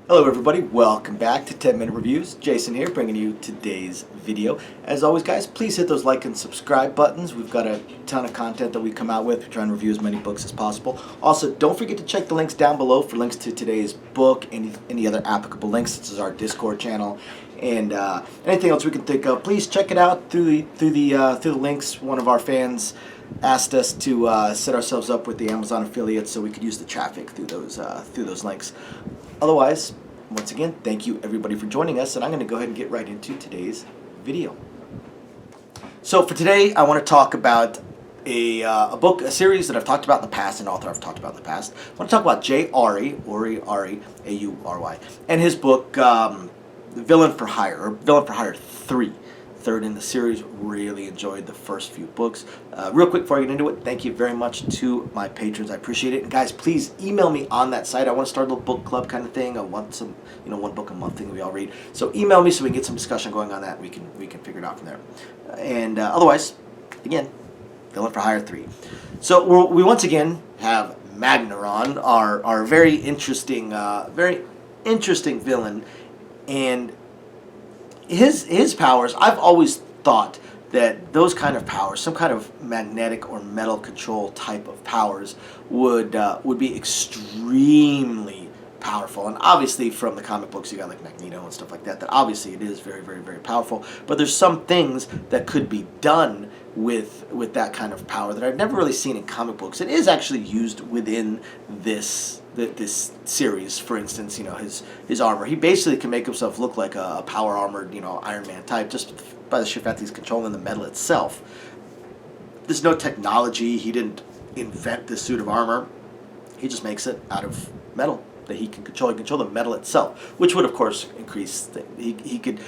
Hello everybody, welcome back to 10 Minute Reviews. Jason here bringing you today's video. As always guys, please hit those like and subscribe buttons. We've got a ton of content that we come out with. We're trying to review as many books as possible. Also, don't forget to check the links down below for links to today's book, any other applicable links such as our Discord channel, and anything else we can think of. Please check it out through the links. One of our fans asked us to set ourselves up with the Amazon affiliates so we could use the traffic through those links. Otherwise, once again, thank you everybody for joining us, and I'm going to go ahead and get right into today's video. So for today, I want to talk about a series that I've talked about in the past, an author I've talked about in the past. I want to talk about Aury, A-U-R-Y, and his book, Villain for Hire, or Villain for Hire 3. Third in the series. Really enjoyed the first few books. Real quick before I get into it, thank you very much to my patrons. I appreciate it. And guys, please email me on that site. I want to start a little book club kind of thing. I want some, one book a month thing that we all read. So email me so we can get some discussion going on that. We can figure it out from there. And otherwise, again, Villain for Hire 3. So we once again have Magneron, our very interesting villain, and his powers, I've always thought that those kind of powers, some kind of magnetic or metal control type of powers, would be extremely powerful. And obviously from the comic books you got like Magneto and stuff like that, that obviously it is very, very, very powerful. But there's some things that could be done with that kind of power that I've never really seen in comic books. It is actually used within this series. For instance, his armor. He basically can make himself look like a power armored, Iron Man type, just by the sheer fact that he's controlling the metal itself. There's no technology. He didn't invent this suit of armor. He just makes it out of metal that he can control. He can control the metal itself, which would of course increase. He could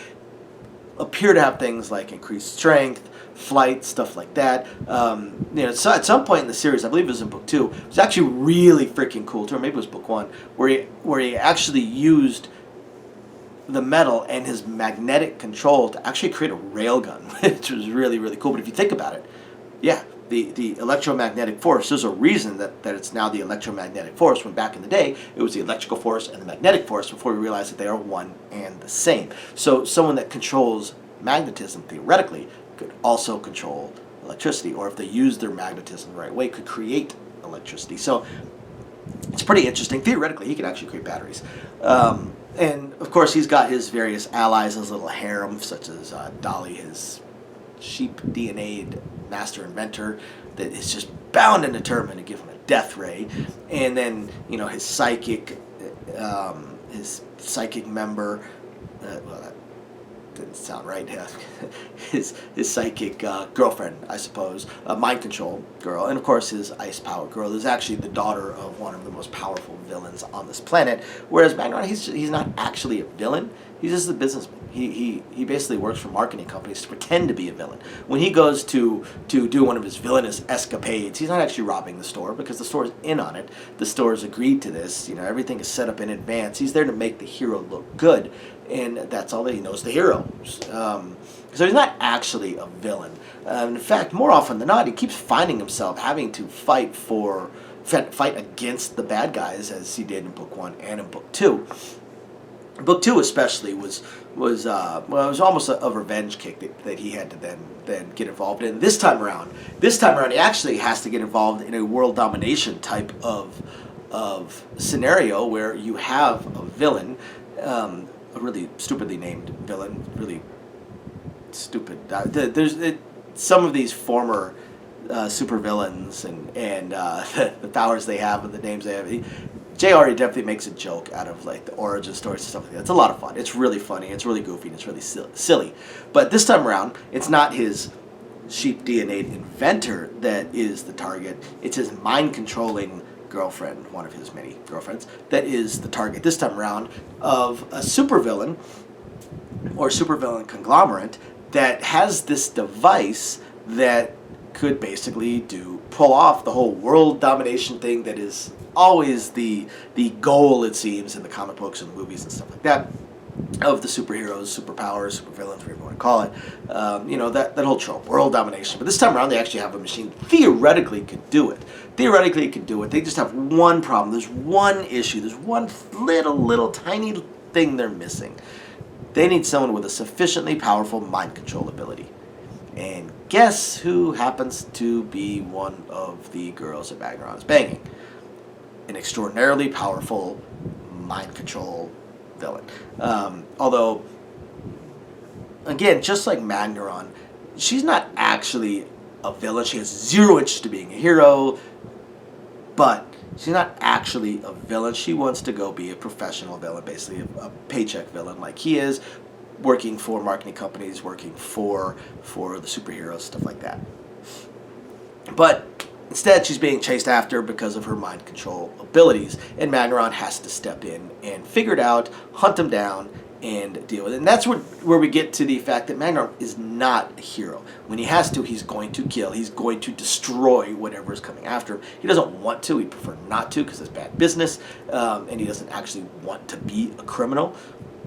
appear to have things like increased strength, flight, stuff like that. So at some point in the series, I believe it was in book 2, it was actually really freaking cool too, or maybe it was book 1, where he actually used the metal and his magnetic control to actually create a railgun, which was really, really cool. But if you think about it, yeah, the electromagnetic force, there's a reason that it's now the electromagnetic force, when back in the day it was the electrical force and the magnetic force, before we realized that they are one and the same. So someone that controls magnetism, theoretically, could also control electricity, or if they use their magnetism the right way, could create electricity. So it's pretty interesting. Theoretically, he could actually create batteries. And of course, he's got his various allies, his little harem, such as Dolly, his sheep DNA'd master inventor, that is just bound and determined to give him a death ray. And then, his psychic member, well, that didn't sound right. his psychic girlfriend, I suppose, mind control girl, and of course his ice power girl is actually the daughter of one of the most powerful villains on this planet. Whereas Magneron, he's not actually a villain. He's just a businessman. He basically works for marketing companies to pretend to be a villain. When he goes to do one of his villainous escapades, he's not actually robbing the store, because the store is in on it. The store has agreed to this. Everything is set up in advance. He's there to make the hero look good, and that's all that he knows, the hero. So he's not actually a villain. In fact, more often than not, he keeps finding himself having to fight against the bad guys, as he did in book 1 and in book 2. Book 2 especially was it was almost a revenge kick that he had to then get involved in. This time around, he actually has to get involved in a world domination type of scenario, where you have a villain, a really stupidly named villain, really stupid. Some of these former supervillains and the powers they have and the names they have. Aury definitely makes a joke out of like the origin stories and stuff like that. It's a lot of fun. It's really funny. It's really goofy. And it's really silly. But this time around, it's not his sheep DNA'd inventor that is the target. It's his mind-controlling girlfriend, one of his many girlfriends, that is the target this time around of a supervillain or supervillain conglomerate that has this device that could basically pull off the whole world domination thing that is always the goal, it seems, in the comic books and the movies and stuff like that. of the superheroes, superpowers, supervillains, whatever you want to call it. That whole trope, world domination. But this time around, they actually have a machine that theoretically could do it. Theoretically, it could do it. They just have one problem. There's one issue. There's one little tiny thing they're missing. They need someone with a sufficiently powerful mind control ability. And guess who happens to be one of the girls that Magneron is banging? An extraordinarily powerful mind control villain. Although, again, just like Magneron, she's not actually a villain. She has zero interest in being a hero, but she's not actually a villain. She wants to go be a professional villain, basically a paycheck villain like he is, working for marketing companies, working for the superheroes, stuff like that. But instead, she's being chased after because of her mind control abilities, and Magneron has to step in and figure it out, hunt him down, and deal with it. And that's where we get to the fact that Magneron is not a hero. When he has to, he's going to kill. He's going to destroy whatever is coming after him. He doesn't want to. He'd prefer not to because it's bad business, and he doesn't actually want to be a criminal.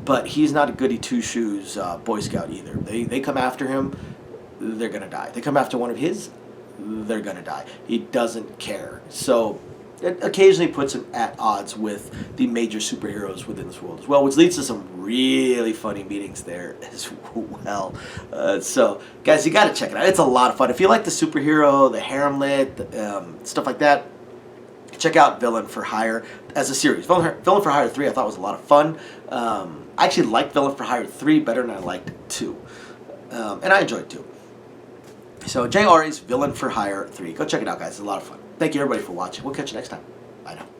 But he's not a goody two-shoes Boy Scout either. They come after him, they're going to die. They come after one of his, they're going to die. He doesn't care. So it occasionally puts him at odds with the major superheroes within this world as well, which leads to some really funny meetings there as well. So, guys, you got to check it out. It's a lot of fun. If you like the superhero, the harem lit, stuff like that, check out Villain for Hire as a series. Villain for Hire 3 I thought was a lot of fun. I actually liked Villain for Hire 3 better than I liked 2. And I enjoyed 2. So, Aury's Villain for Hire 3. Go check it out, guys. It's a lot of fun. Thank you, everybody, for watching. We'll catch you next time. Bye now.